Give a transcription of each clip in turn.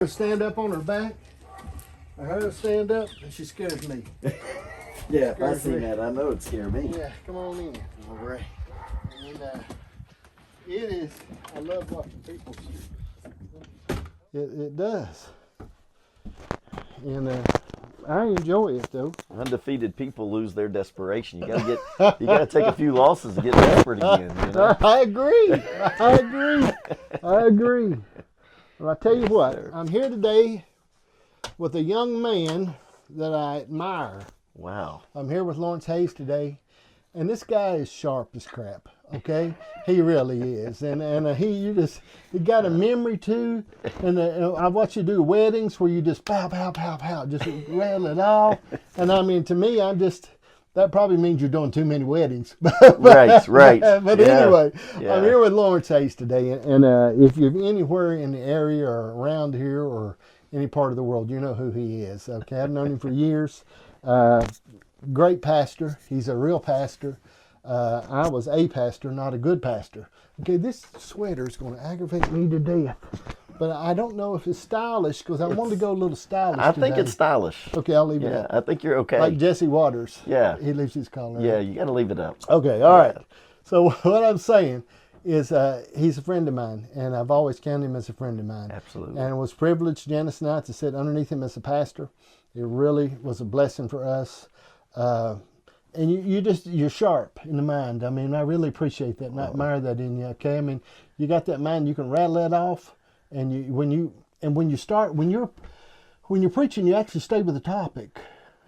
Stand up on her back. I heard her stand up, and she scares me. Yeah, if I see that, I know it'd scare me. Yeah, come on in. All right. And it is. I love watching people. It does. And I enjoy it though. Undefeated people lose their desperation. You gotta take a few losses to get desperate again. You know? I agree. I agree. Well, I tell you what, sir. I'm here today with a young man that I admire. Wow. I'm here with Lawrence Hayes today, and this guy is sharp as crap. Okay, he really is, and he got a memory too. And I've watched you do weddings where you just pow pow pow pow, just rattle it off. And I mean, to me, that probably means you're doing too many weddings. Right. But yeah. Anyway, yeah. I'm here with Lawrence Hayes today, and if you're anywhere in the area or around here or any part of the world, you know who he is. Okay, I've known him for years. Great pastor. He's a real pastor. I was a pastor, not a good pastor. Okay, this sweater is going to aggravate me to death. But I don't know if it's stylish because I wanted to go a little stylish I today. think it's stylish. Okay, I'll leave it up. I think you're okay. Like Jesse Waters. Yeah. He leaves his collar. Yeah, you got to leave it up. Okay, all right. So what I'm saying is he's a friend of mine, and I've always counted him as a friend of mine. Absolutely. And it was privileged, Janice and I, to sit underneath him as a pastor. It really was a blessing for us. And you're sharp in the mind. I mean, I really appreciate that, and I admire that in you. Okay, I mean, you got that mind. You can rattle it off, and when you're preaching, you actually stay with the topic.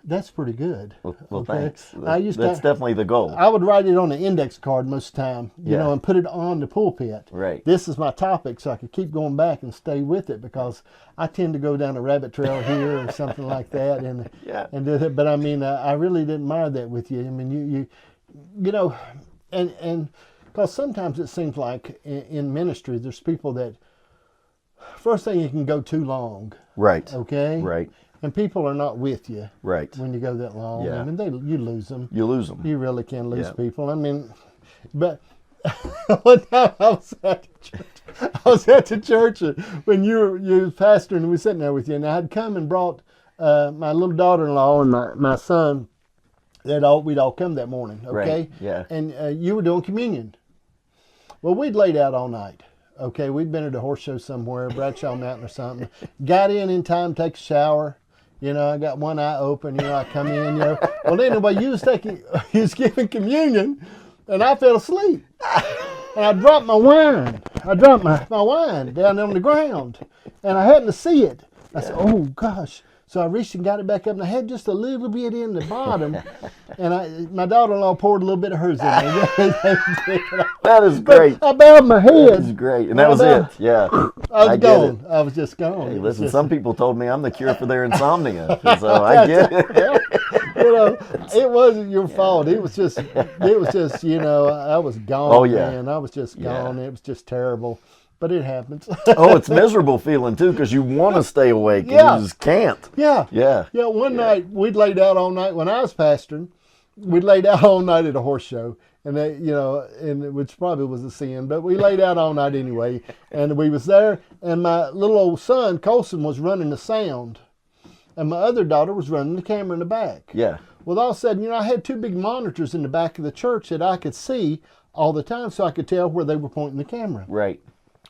That's pretty good. Well, okay? thanks. That's definitely the goal. I would write it on an index card most of the time, you know, and put it on the pulpit. Right. This is my topic, so I could keep going back and stay with it because I tend to go down a rabbit trail here or something like that, and do that. But I mean, I really didn't admire that with you. I mean, you know, and because sometimes it seems like in ministry, there's people that first thing you can go too long. Right. Okay. Right. And people are not with you. Right. When you go that long. Yeah. I mean, you lose them. You lose them. You really can lose people. I mean, but one time I was at the church when you were pastor and we were sitting there with you, and I had come and brought my little daughter-in-law and my son. We'd all come that morning, okay? Right. Yeah. And you were doing communion. Well, we'd laid out all night. Okay, we'd been at a horse show somewhere, Bradshaw Mountain or something. Got in time, take a shower. You know, I got one eye open. You know, I come in. You know, well, anyway, you was giving communion, and I fell asleep. And I dropped my wine. I dropped my wine down on the ground, and I happened to see it. I said, "Oh gosh." So I reached and got it back up, and I had just a little bit in the bottom, and my daughter-in-law poured a little bit of hers in there. That is great. But I bowed my head. That is great. And that was it. Yeah. I was gone. I was just gone. Hey, listen, some people told me I'm the cure for their insomnia. So I get it. You know, it wasn't your fault. It was just, you know, I was gone. Oh, yeah. Man. I was just gone. It was just terrible. But it happens. Oh, it's miserable feeling too because you want to stay awake and you just can't. Yeah. Yeah. Yeah. One night we'd laid out all night when I was pastoring. We'd laid out all night at a horse show, and they, you know, and which probably was a sin, but we laid out all night anyway. And we was there, and my little old son Colson was running the sound, and my other daughter was running the camera in the back. Yeah. Well, all of a sudden, you know, I had two big monitors in the back of the church that I could see all the time, so I could tell where they were pointing the camera. Right.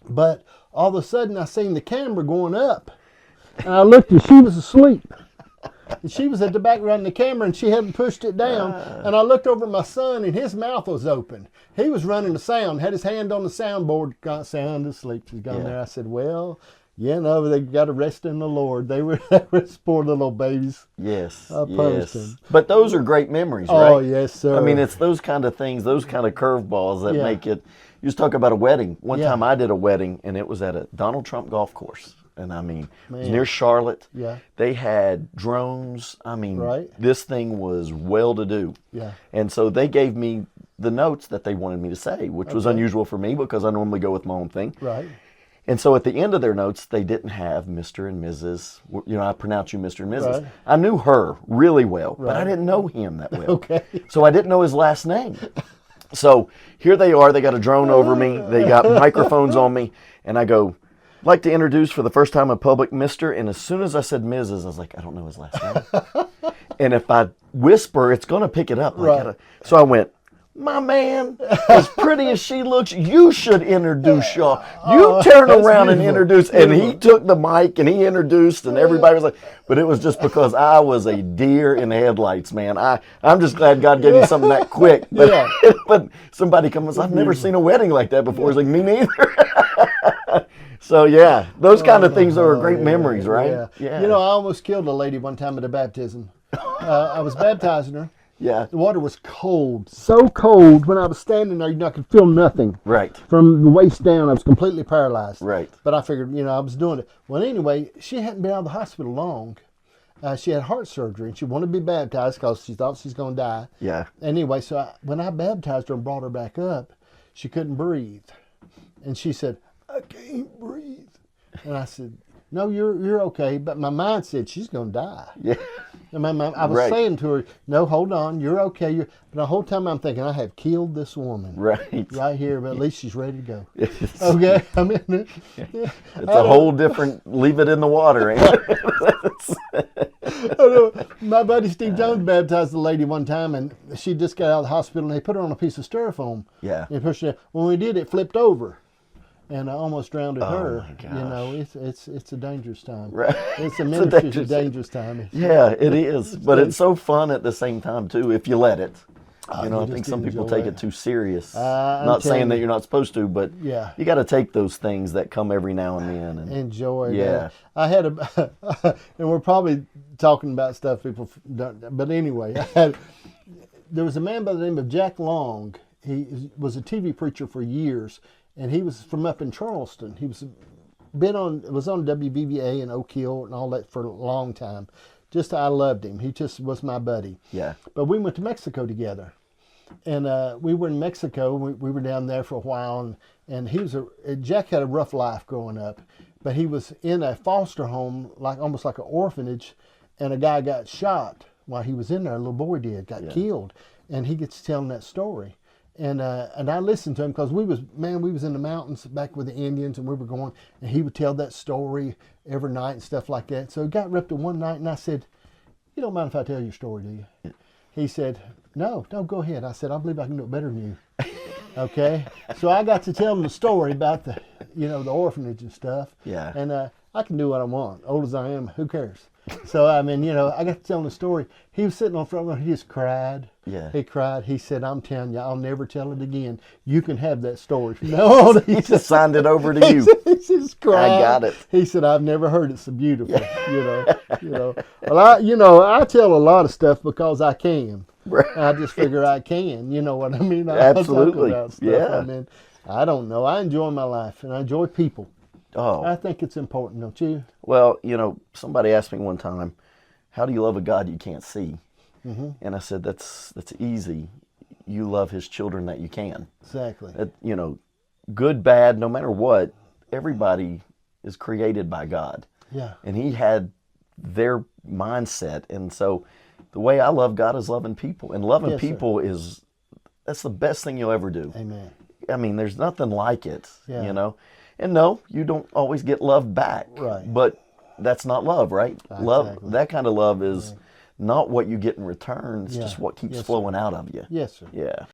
But all of a sudden, I seen the camera going up, and I looked, and she was asleep. And she was at the back running the camera, and she hadn't pushed it down. And I looked over at my son, and his mouth was open. He was running the sound, had his hand on the soundboard, got sound asleep. She's gone there. I said, well, you know, they got to rest in the Lord. They were poor little babies. Yes. I punished them. But those are great memories, right? Oh, yes, sir. I mean, it's those kind of things, those kind of curveballs that make it. You just talk about a wedding. One time I did a wedding, and it was at a Donald Trump golf course. And I mean, it was near Charlotte. Yeah. They had drones. I mean, this thing was well-to-do. Yeah. And so they gave me the notes that they wanted me to say, which was unusual for me because I normally go with my own thing. Right. And so at the end of their notes, they didn't have Mr. and Mrs. You know, I pronounce you Mr. and Mrs. Right. I knew her really well, but I didn't know him that well. Okay. So I didn't know his last name. So here they are. They got a drone over me. They got microphones on me. And I go, I'd like to introduce for the first time in public Mr. And as soon as I said Mrs., I was like, I don't know his last name. And if I whisper, it's going to pick it up. Right. So I went, my man, as pretty as she looks, you should introduce y'all. You turn around and introduce. And he took the mic and he introduced, and everybody was like, but it was just because I was a deer in the headlights, man. I'm just glad God gave me something that quick. But, but somebody comes, I've never seen a wedding like that before. It's like, me neither. So, yeah, those kind of things are great memories, right? Yeah. You know, I almost killed a lady one time at a baptism. I was baptizing her. Yeah. The water was cold, so cold when I was standing there, I could feel nothing. Right. From the waist down, I was completely paralyzed. Right. But I figured, I was doing it. Well, anyway, she hadn't been out of the hospital long. She had heart surgery, and she wanted to be baptized because she thought she's going to die. Yeah. Anyway, so when I baptized her and brought her back up, she couldn't breathe. And she said, I can't breathe. And I said, no, you're okay. But my mind said, she's going to die. Yeah. And I was saying to her, no, hold on, you're okay. But the whole time I'm thinking, I have killed this woman. Right here, but at least she's ready to go. Okay? I mean, it's a whole different, leave it in the water, ain't it? My buddy Steve Jones baptized a lady one time, and she just got out of the hospital, and they put her on a piece of styrofoam. Yeah. And pushed her. When we did, it flipped over. And I almost drowned her. My gosh. It's a dangerous time. Right. It's a ministry's a dangerous time. Yeah, it is. But it's so fun at the same time too, if you let it. I think some people take it too serious. Not saying that you're not supposed to, but you got to take those things that come every now and then. And enjoy. Yeah. I had and we're probably talking about stuff people don't. But anyway, there was a man by the name of Jack Long. He was a TV preacher for years. And he was from up in Charleston. He was on WBBA and Oak Hill and all that for a long time. I loved him. He just was my buddy. Yeah. But we went to Mexico together. And we were in Mexico. We were down there for a while. And Jack had a rough life growing up. But he was in a foster home, almost like an orphanage. And a guy got shot while he was in there. A little boy got killed. And he gets telling that story. And I listened to him because we was in the mountains back with the Indians, and we were going, and he would tell that story every night and stuff like that. So it got ripped to one night, and I said, you don't mind if I tell your story, do you? He said, no, go ahead. I said, I believe I can do it better than you. Okay? So I got to tell him the story about the orphanage and stuff. Yeah. And I can do what I want. Old as I am, who cares? So, I got to tell him the story. He was sitting on front row. He just cried. Yeah. He cried. He said, I'm telling you, I'll never tell it again. You can have that story. No, he just signed it over to you. He just cried. I got it. He said, I've never heard it so beautiful. Well, I tell a lot of stuff because I can. Right. I just figure I can. You know what I mean? Absolutely. Talk about stuff. Yeah. I don't know. I enjoy my life, and I enjoy people. Oh. I think it's important, don't you? Well, somebody asked me one time, how do you love a God you can't see? Mm-hmm. And I said, that's easy. You love his children that you can. Exactly. Good, bad, no matter what, everybody is created by God. Yeah. And he had their mindset. And so the way I love God is loving people. And loving people that's the best thing you'll ever do. Amen. I mean, there's nothing like it, Yeah. And no, you don't always get love back. Right. But that's not love, right? Exactly. Love, that kind of love is not what you get in return. It's just what keeps flowing out of you. Yes, sir. Yeah.